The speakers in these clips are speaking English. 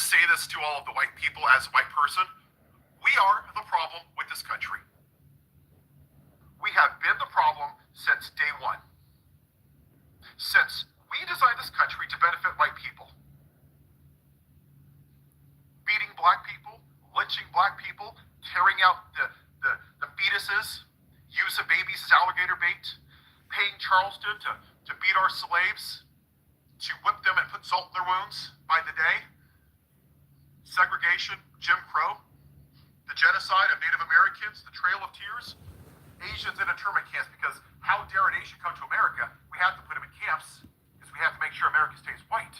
say this to all of the white people as a white person. We are the problem with this country. We have been the problem since day one. Since we designed this country to benefit white people. Beating black people, lynching black people, tearing out the fetuses, use of babies as alligator bait, paying Charleston to beat our slaves, to whip them and put salt in their wounds by the day. Segregation, Jim Crow, the genocide of Native Americans, the Trail of Tears, Asians in internment camps, because how dare an Asian come to America? We have to put him in camps because we have to make sure America stays white.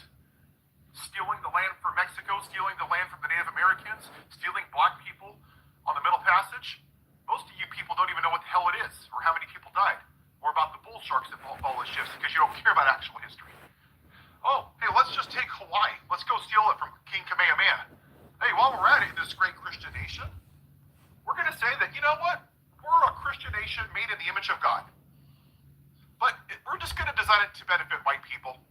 Stealing the land from Mexico, stealing the land from the Native Americans, stealing black people on the Middle Passage. Most of you people don't even know what the hell it is or how many people died or about the bull sharks that follow the ships because you don't care about actual history. Oh, hey, let's just take Hawaii. Let's go steal it from King Kamehameha. Hey, while we're at it in this great Christian nation, we're going to say that, you know what? We're a Christian nation made in the image of God. But we're just going to design it to benefit white people.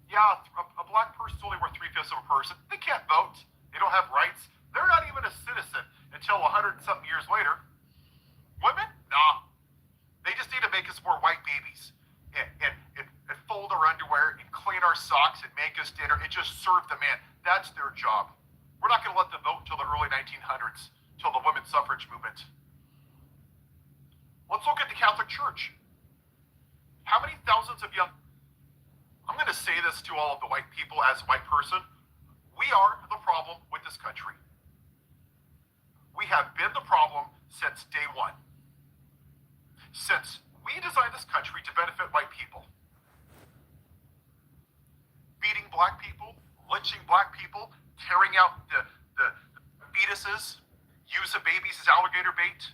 Yeah, a black person's only worth 3/5 of a person. They can't vote. They don't have rights. They're not even a citizen until 100 and something years later. Women? Nah. They just need to make us more white babies and fold our underwear and clean our socks and make us dinner and just serve the man. That's their job. We're not going to let them vote until the early 1900s, till the women's suffrage movement. Let's look at the Catholic Church. How many thousands of young... I'm going to say this to all of the white people as a white person. We are the problem with this country. We have been the problem since day one. Since we designed this country to benefit white people. Beating black people, lynching black people, tearing out the fetuses, use of babies as alligator bait.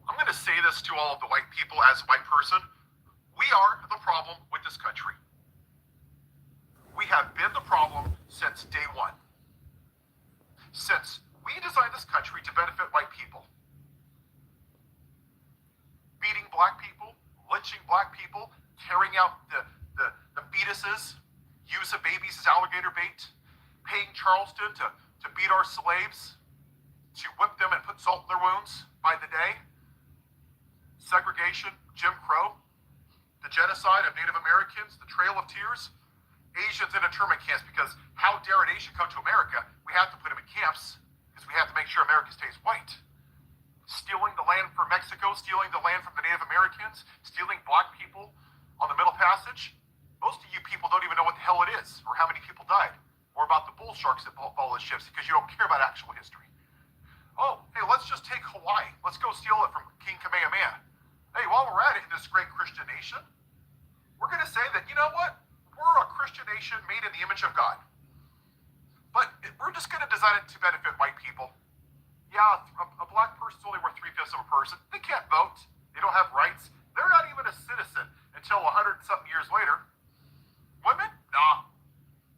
I'm going to say this to all of the white people as a white person. We are the problem with this country. We have been the problem since day one. Since we designed this country to benefit white people. Beating black people, lynching black people, tearing out the fetuses, use of babies as alligator bait, paying Charleston to beat our slaves, to whip them and put salt in their wounds by the day. Segregation, Jim Crow, the genocide of Native Americans, the Trail of Tears, Asians in internment camps, because how dare an Asian come to America? We have to put him in camps because we have to make sure America stays white. Stealing the land from Mexico, stealing the land from the Native Americans, stealing black people on the Middle Passage. Most of you people don't even know what the hell it is or how many people died or about the bull sharks that follow the ships because you don't care about actual history. Oh, hey, let's just take Hawaii. Let's go steal it from King Kamehameha. Hey, while we're at it in this great Christian nation, we're going to say that, you know what? We're a Christian nation made in the image of God. But we're just going to design it to benefit white people. Yeah, a black person's only worth 3/5 of a person. They can't vote. They don't have rights. They're not even a citizen until 100 and something years later. Women? Nah.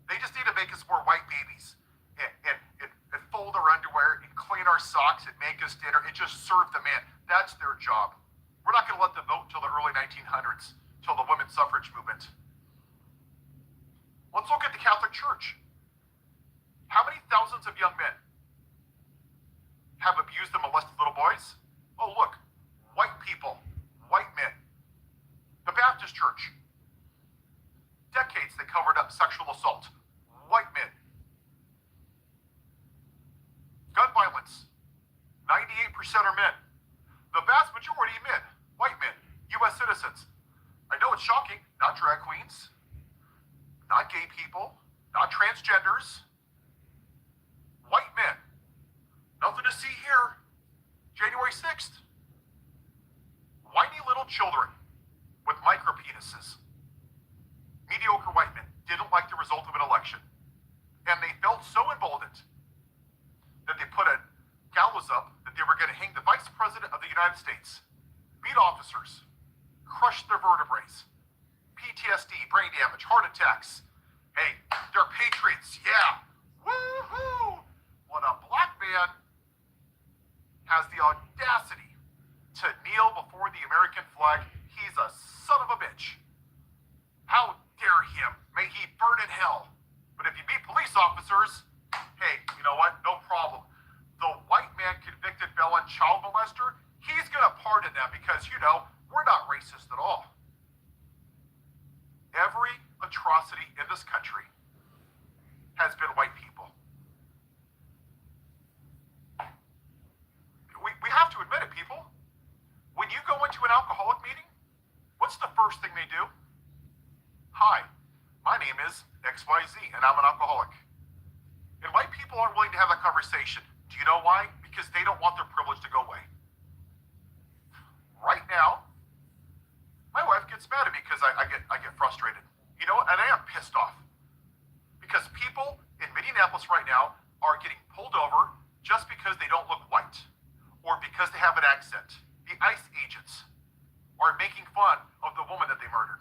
They just need to make us more white babies and fold our underwear and clean our socks and make us dinner and just serve the man. That's their job. We're not going to let them vote until the early 1900s, till the women's suffrage movement. Let's look at the Catholic Church. How many thousands of young men have abused and molested little boys? Oh, look, white people, white men. The Baptist Church. Decades they covered up sexual assault. White men. Gun violence. 98% are men. The vast majority men, white men, U.S. citizens. I know it's shocking, not drag queens, not gay people, not transgenders. White men. Nothing to see here. January 6th. Whiny little children with micro penises. Mediocre white men didn't like the result of an election. And they felt so emboldened that they put a gallows up that they were going to hang the Vice President of the United States, beat officers, crush their vertebrae, PTSD, brain damage, heart attacks. Hey, they're patriots, yeah. Woohoo! When a black man has the audacity to kneel before the American flag, he's a son of a bitch. How dare him? May he burn in hell. But if you beat police officers, every atrocity in this country has been white people. We have to admit it, people. When you go into an alcoholic meeting, what's the first thing they do? Hi, my name is XYZ, and I'm an alcoholic. And white people aren't willing to have that conversation. Do you know why? Because they don't want their privilege to go away. Right now, my wife gets mad at me because I get frustrated. You know what? And I am pissed off. Because people in Minneapolis right now are getting pulled over just because they don't look white or because they have an accent. The ICE agents are making fun of the woman that they murdered.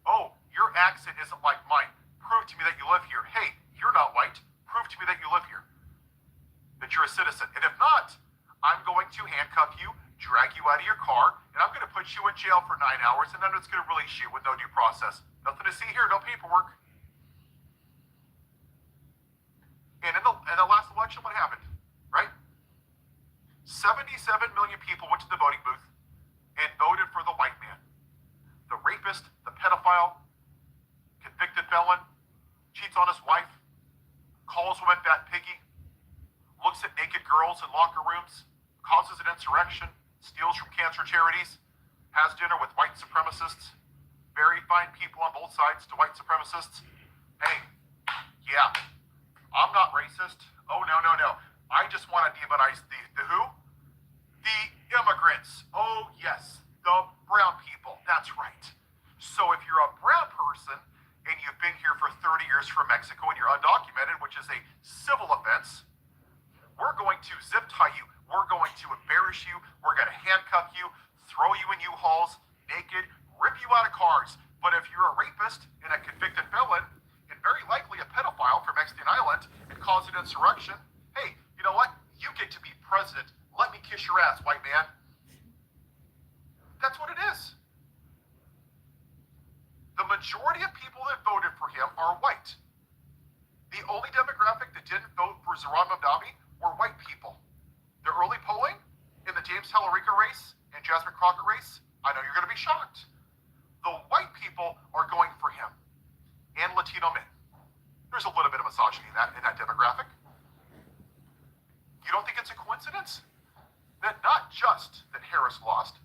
Oh, your accent isn't like mine. Prove to me that you live here. Hey, you're not white. Prove to me that you live here. That you're a citizen. And if not, I'm going to handcuff you, drag you out of your car, and I'm going to put you in jail for 9 hours, and then it's going to release you with no due process. Nothing to see here, no paperwork. And in the last election, what happened? Right? 77 million people went to the voting booth and voted for the white man. The rapist, the pedophile, convicted felon, cheats on his wife, calls women fat piggy, looks at naked girls in locker rooms, causes an insurrection, steals from cancer charities, has dinner with white supremacists, very fine people on both sides to white supremacists. Hey, yeah, I'm not racist. Oh, no. I just want to demonize the who? The immigrants. Oh, yes, the brown people. That's right. So if you're a brown person and you've been here for 30 years from Mexico and you're undocumented, which is a civil offense, we're going to zip tie you. We're going to embarrass you. We're going to handcuff you, throw you in U-Hauls, naked, rip you out of cars. But if you're a rapist and a convicted felon, and very likely a pedophile from Mexican Island, and cause an insurrection, hey, you know what? You get to be president. Let me kiss your ass, white man. That's what it is. The majority of people that voted for him are white. The only demographic that didn't vote for Zohran Mamdani were white people. The early polling in the James Tallarico race and Jasmine Crockett race, I know you're going to be shocked. The white people are going for him, and Latino men. There's a little bit of misogyny in that demographic. You don't think it's a coincidence that not just that Harris lost,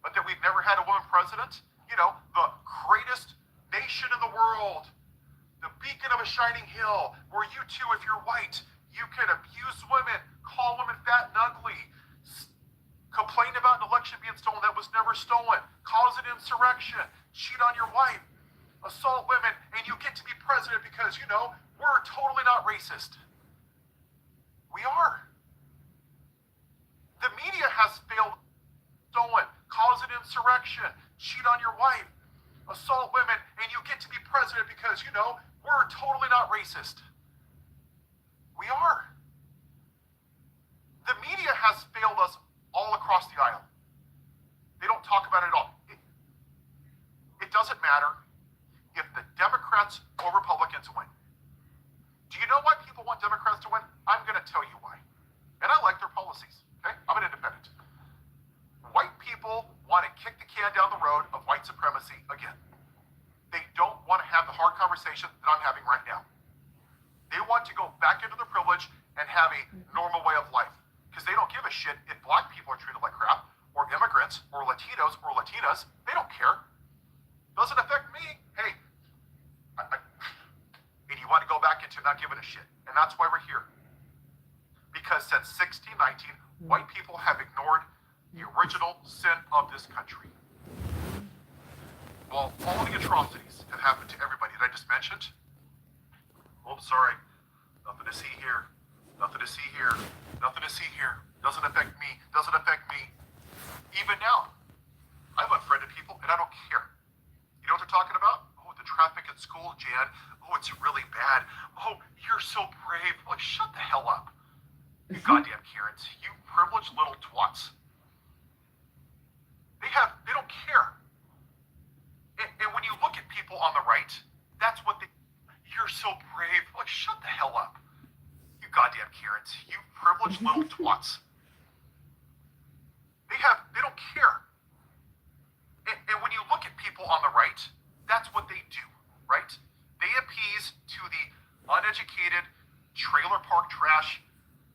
but that we've never had a woman president? You know, the greatest nation in the world, the beacon of a shining hill, where you too, if you're white, you can abuse women, call women fat and ugly, complain about an election being stolen that was never stolen, cause an insurrection, cheat on your wife, assault women, and you get to be president because, you know, we're totally not racist. We are. The media has failed, stolen, cause an insurrection, cheat on your wife, assault women, and you get to be president because, you know, we're totally not racist. We are. The media has failed us all across the aisle. They don't talk about it at all. It doesn't matter if the Democrats or Republicans win. Do you know why people want Democrats to win? I'm going to tell you why. And I like their policies, okay? I'm an independent. White people want to kick the can down the road of white supremacy again. They don't want to have the hard conversation that I'm having right now. They want to go back into their privilege and have a normal way of life. Because they don't give a shit if black people are treated like crap, or immigrants, or Latinos, or Latinas. They don't care. Doesn't affect me. Hey, and you want to go back into not giving a shit. And that's why we're here. Because since 1619, white people have ignored the original sin of this country. While all the atrocities have happened to everybody that I just mentioned, oh, sorry, nothing to see here, nothing to see here, nothing to see here, doesn't affect me, doesn't affect me. Even now, I've unfriended people and I don't care. You know what they're talking about? Oh, the traffic at school, Jan. Oh, it's really bad. Oh, you're so brave. Like, shut the hell up. You goddamn Karens. You privileged little twats. They don't care. And when you look at people on the right, that's what you're so brave. Like, shut the hell up. You goddamn Karens. You privileged little twats. They don't care. And when you look at people on the right, that's what they park trash,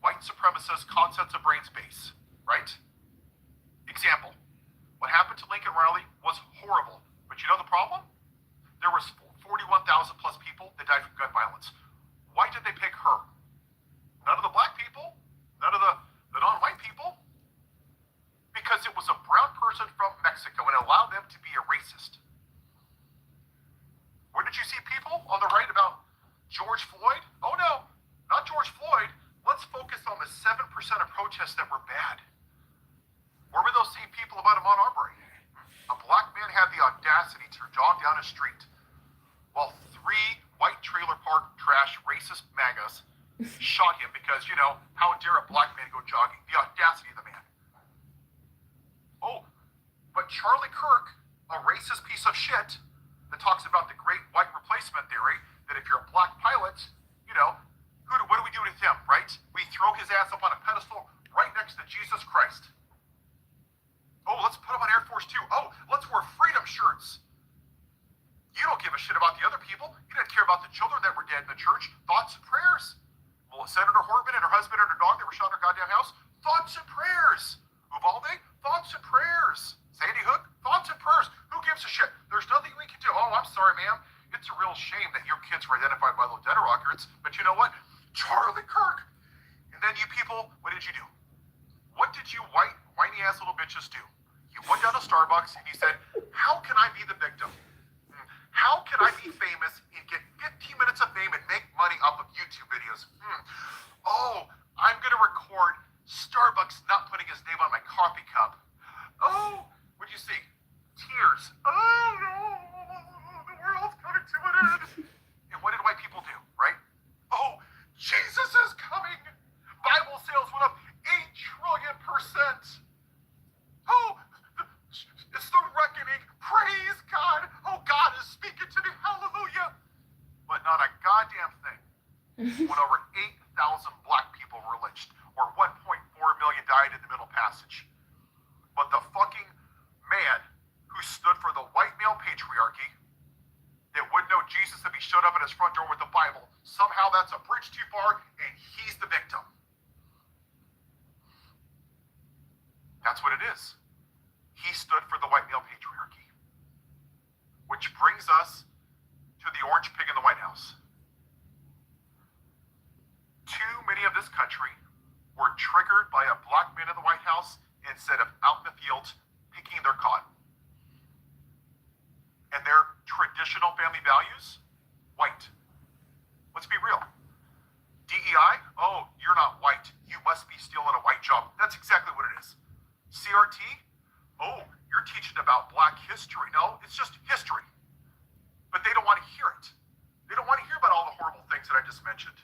white supremacist concepts of brain space, right? Example, what happened to Lincoln Riley was horrible. But you know the problem? There was 41,000 plus people that died from gun violence. Why did they pick her? None of the black people, none of the non-white people, because it was a brown person from Mexico and it allowed them to be a racist. Where did you see people on the right about George Floyd? Oh no, not George Floyd. Let's focus on the 7% of protests that were bad. Where were those same people about Ahmaud Arbery? A black man had the audacity to jog down a street while 3 white trailer park trash racist MAGAs shot him because, how dare a black man go jogging? The audacity of the man. Oh, but Charlie Kirk, a racist piece of shit that talks about the great white replacement theory, that if you're a black pilot, what do we do with him, right? We throw his ass up on a pedestal right next to Jesus Christ. Oh, let's put him on Air Force 2. Oh, let's wear freedom shirts. You don't give a shit about the other people. You didn't care about the children that were dead in the church. Thoughts and prayers. Well, Senator Hortman and her husband and her dog that were shot in her goddamn house. Thoughts and prayers. Uvalde, thoughts and prayers. Sandy Hook, thoughts and prayers. Who gives a shit? There's nothing we can do. Oh, I'm sorry, ma'am. It's a real shame that your kids were identified by those dead records. But you know what? Charlie Kirk. And then you people, what did you do? What did you whiny ass little bitches do? You went down to Starbucks and you said, how can I be the victim? How can I be famous and get 15 minutes of fame and make money off of YouTube videos? Oh, I'm going to record Starbucks not putting his name on my coffee cup. Oh, what'd you see? Tears. Oh, no, the world's coming to an end. And what did white people do, right? Oh, Jesus is coming. Bible sales went up 8 trillion %. Oh, it's the reckoning. Praise God. Oh, God is speaking to me. Hallelujah. But not a goddamn thing when over 8,000 black people were lynched, or 1.4 million died in the Middle Passage. But the fucking man who stood for the white male patriarchy that wouldn't know Jesus if he showed up at his front door with the Bible, somehow that's a bridge too far and he's the victim. That's what it is. He stood for the white male patriarchy. Which brings us to the orange pig in the White House. Too many of this country were triggered by a black man in the White House instead of out in the field picking their cotton. And their traditional family values, white. Let's be real. DEI, oh, you're not white. You must be stealing a white job. That's exactly what it is. CRT, oh, you're teaching about black history. No, it's just history. But they don't want to hear it. They don't want to hear about all the horrible things that I just mentioned.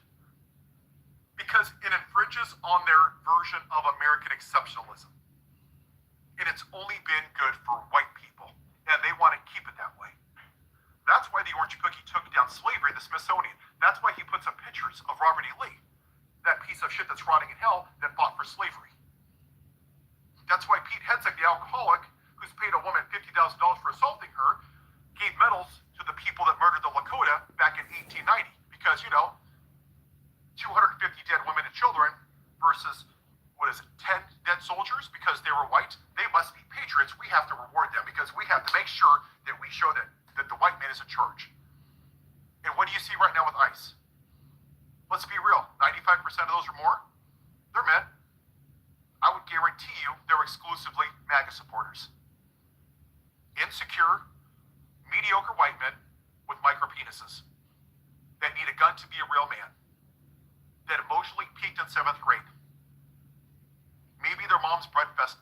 Because it infringes on their version of American exceptionalism. And it's only been good for white people. And they want to keep it that way. That's why the orange cookie took down slavery in the Smithsonian. That's why he puts up pictures of Robert E. Lee, that piece of shit that's rotting in hell that fought for slavery. That's why Pete Hegseth, the alcoholic, who's paid a woman $50,000 for assaulting her, gave medals to the people that murdered the Lakota back in 1890. Because, 250 dead women and children versus, 10 dead soldiers because they were white. They must be patriots. We have to reward them because we have to make sure that we show that the white man is in charge. And what do you see right now with ICE? Let's be real. 95% of those or more, they're men. I would guarantee you they're exclusively MAGA supporters. Insecure, mediocre white men with micro penises that need a gun to be a real man, that emotionally peaked in 7th grade. Maybe their mom's breastfed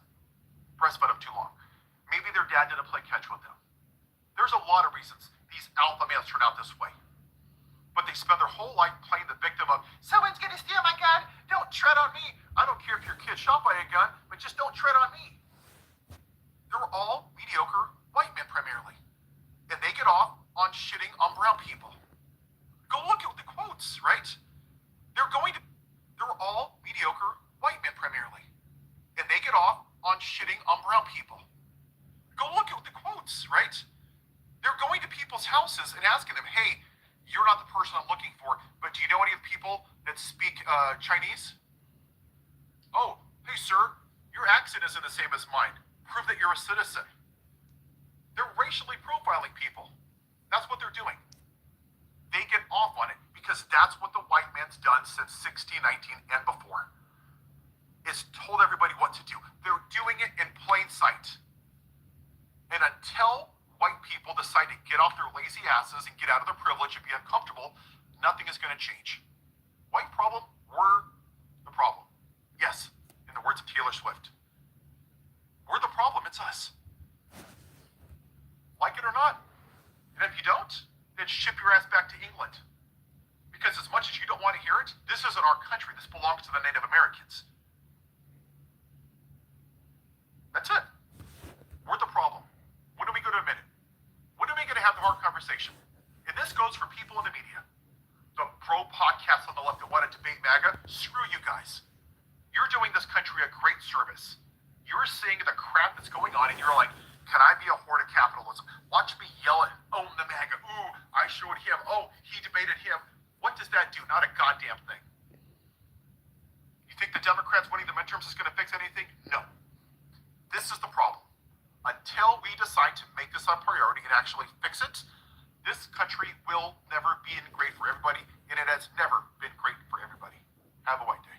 them too long. Maybe their dad didn't play catch with them. There's a lot of reasons these alpha males turn out this way. But they spend their whole life playing the victim of, someone's gonna steal my gun, don't tread on me. I don't care if your kid's shot by a gun, but just don't tread on me. They're all mediocre white men primarily. And they get off on shitting on brown people. Go look at the quotes, right? They're all mediocre white men primarily. And they get off on shitting on brown people. Go look at the quotes, right? They're going to people's houses and asking them, hey, You're not the person I'm looking for, but do you know any of the people that speak Chinese? Oh, hey, sir, your accent isn't the same as mine. Prove that you're a citizen. They're racially profiling people. That's what they're doing. They get off on it because that's what the white man's done since 1619 and before. Is told everybody what to do. They're doing it in plain sight. And until white people decide to get off their lazy asses and get out of their privilege and be uncomfortable, nothing is going to change. White problem, we're the problem. Yes, in the words of Taylor Swift. We're the problem, it's us. Like it or not. And if you don't, then ship your ass back to England. Because as much as you don't want to hear it, this isn't our country. This belongs to the Native Americans. That's it. We're the problem. When are we going to admit it? When are we going to have the hard conversation? And this goes for people in the media. The pro podcasts on the left that want to debate MAGA, screw you guys. You're doing this country a great service. You're seeing the crap that's going on and you're like, can I be a horde of capitalism? Watch me yell at, oh, the MAGA. Ooh, I showed him. Oh, he debated him. What does that do? Not a goddamn thing. You think the Democrats winning the midterms is going to fix anything? No. This is the problem. Until we decide to make this a priority and actually fix it, this country will never be great for everybody, and it has never been great for everybody. Have a white day.